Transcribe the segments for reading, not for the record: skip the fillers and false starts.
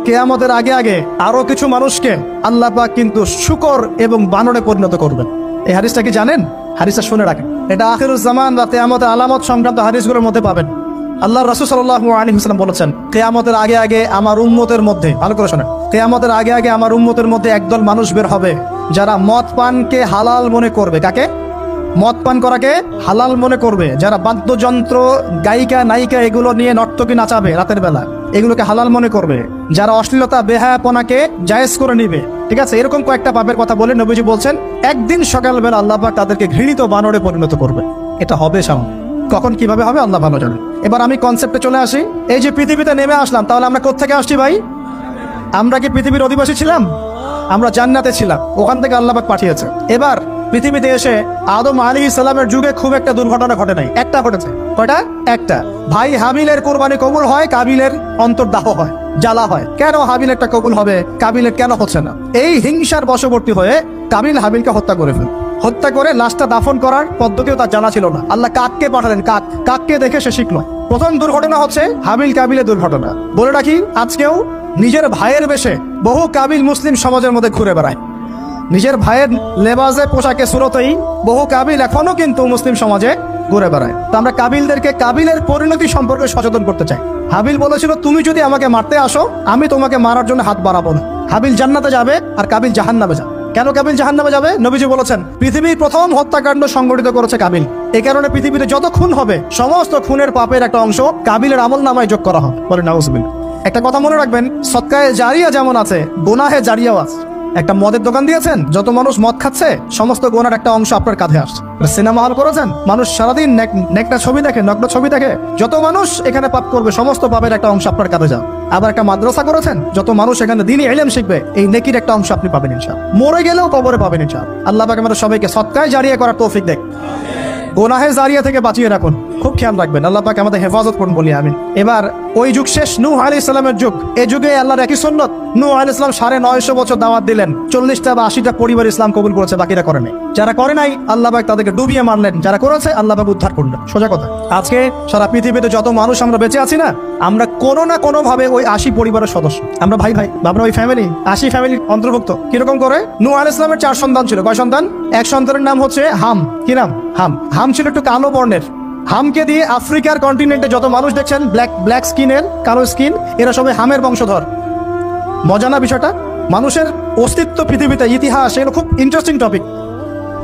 কিয়ামতের আগে আগে আরো কিছু মানুষকে আল্লাহ পাক কিন্তু শূকর এবং বানরে পরিণত করবেন। এই হাদিসটা কি জানেন? হাদিসটা শুনে রাখেন, এটা আখিরুজ জামান বা কিয়ামতের আলামত সংক্রান্ত হাদিসগুলোর মধ্যে পাবেন। আল্লাহ রাসূল সাল্লাল্লাহু আলাইহি ওয়াসাল্লাম বলেছেন, কিয়ামতের আগে আগে আমার উম্মতের মধ্যে, ভালো করে শোনেন, কিয়ামতের আগে আগে আমার উম্মতের মধ্যে একদল মানুষ বের হবে যারা মদ পানকে হালাল মনে করবে। কাকে? মদ পান করাকে হালাল মনে করবে। যারা বাদ্যযন্ত্র, গায়িকা, নায়িকা এগুলো নিয়ে নর্তকী নাচাবে রাতের বেলা, এগুলোকে হালাল মনে করবে। যারা অশ্লীলতা, বেহায়াপনাকে জায়েজ করে নিবে, ঠিক আছে, এরকম কয়েকটা পাপের কথা বলে নবীজি বলছেন একদিন সকালবেলা আল্লাহ পাক তাদেরকে ঘৃণিত বানরে পরিণত করবে। এটা হবে সামনে, কখন কিভাবে হবে আল্লাহ ভালো জানেন। এবার আমি কনসেপ্টে চলে আসি। এই যে পৃথিবীতে নেমে আসলাম, তাহলে আমরা কোত্থেকে আসছি ভাই? আমরা কি পৃথিবীর অধিবাসী ছিলাম? আমরা জান্নাতে ছিলাম, ওখান থেকে আল্লাহ পাক পাঠিয়েছে। এবার পৃথিবীতে এসে আদম আলাইহিস সালামের যুগে খুব একটা দুর্ঘটনা ঘটে নাই, একটা ঘটেছে। কয়টা? একটা। ভাই হাবিলের কোরবানি কবুল হয়, কাবিলের অন্তর্দাহ হয়, জ্বালা হয়। কেন হাবিলেরটা কবুল হবে, কাবিলের কেন হচ্ছে না? এই হিংসার বশবর্তী হয়ে কাবিল হাবিলকে হত্যা করে ফেল। হত্যা করে লাশটা দাফন করার পদ্ধতিও তার জানা ছিল না। আল্লাহ কাককে পাঠালেন, কাককে দেখে সে শিখলো। প্রথম দুর্ঘটনা হচ্ছে হাবিল কাবিলের দুর্ঘটনা। বলে রাখি, আজকেও নিজের ভাইয়ের বেশে বহু কাবিল মুসলিম সমাজের মধ্যে ঘুরে বেড়ায়। নিজের ভাইয়ের লেবাসে, পোশাকে, সুরতেই বহু কাবিল এখনো কিন্তু মুসলিম সমাজে ঘুরে বেড়ায়। তো আমরা কাবিলদেরকে কাবিলের পরিণতি সম্পর্কে সচেতন করতে চাই। হাবিল বলেছিল, তুমি যদি আমাকে মারতে আসো, আমি তোমাকে মারার জন্য হাত বাড়াবো না। হাবিল জান্নাতে যাবে আর কাবিল জাহান্নামে যাবে। কেন কাবিল জাহান্নামে যাবে? নবীজি বলেছেন, পৃথিবীর প্রথম হত্যাকাণ্ড সংগঠিত করেছে কাবিল। এই কারণে পৃথিবীতে যত খুন হবে, সমস্ত খুনের পাপের একটা অংশ কাবিলের আমলনামায় যোগ করা হবে। বলে নাউজুবিল্লাহ। একটা কথা মনে রাখবেন, সদকায়ে জারিয়া যেমন আছে, গুনাহে জারিয়াও আছে। একটা মদের দোকান দিয়েছেন, যত মানুষ মদ খাচ্ছে, সমস্ত গোনার একটা অংশ আপনার কাঁধে আসছে। সিনেমা হল করেছেন, মানুষ সারাদিন নেকটা ছবি দেখে, নগ্ন ছবি দেখে, যত মানুষ এখানে পাপ করবে, সমস্ত পাপের একটা অংশ আপনার কাঁধে যাবে। আবার একটা মাদ্রাসা করেছেন, যত মানুষ এখানে দ্বীনি ইলম শিখবে, এই নেকির একটা অংশ আপনি পাবেন ইনশাআল্লাহ। মরে গেলেও কবরে পাবেন ইনশাআল্লাহ। আল্লাহ পাক আমাদের সবাইকে সদকায়ে জারিয়া করার তৌফিক দেন, গুনাহে জারিয়া থেকে বাঁচিয়ে রাখুন। খুব খেয়াল রাখবেন, আল্লাহ পাক আমাদের হেফাজত করুন বলি আমিন। এবার ওই যুগ শেষ, নূহ আলাইহিস সালামের যুগ। এই যুগে আল্লাহর একই সুন্নত, নূহ আলাইহিস সালাম 950 বছর দাওয়াত দিলেন, 40টা বা 80টা পরিবার ইসলাম কবুল করেছে, বাকিরা করে নাই। যারা করে নাই আল্লাহ পাক তাদেরকে ডুবিয়ে মারলেন, যারা করেছে আল্লাহ পাক উদ্ধার করলেন। সোজা কথা, আজকে সারা পৃথিবীতে যত মানুষ আমরা বেঁচে আছি না, আমরা কোনো না কোনো ভাবে ওই 80 পরিবারের সদস্য। আমরা ভাই ভাই, আমরা ওই ফ্যামিলি, 80 ফ্যামিলির অন্তর্ভুক্ত। কিরকম করে? নূহ আলাইহিস সালামের 4 সন্তান ছিল। কয় সন্তান? এক সন্তানের নাম হচ্ছে হাম। কি নাম? হাম। হাম ছিল একটু কালো বর্ণের। হামকে দিয়ে আফ্রিকার কন্টিনেন্টে যত মানুষ দেখছেন ব্ল্যাক স্কিনের, কালো স্কিন, এরা সবাই হামের বংশধর। মজা না বিষয়টা? মানুষের অস্তিত্ব পৃথিবীতে, ইতিহাস, এগুলো খুব ইন্টারেস্টিং টপিক।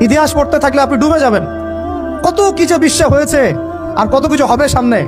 ইতিহাস পড়তে থাকলে আপনি ডুবে যাবেন। কত কিছু বিশ্বে হয়েছে আর কত কিছু হবে সামনে।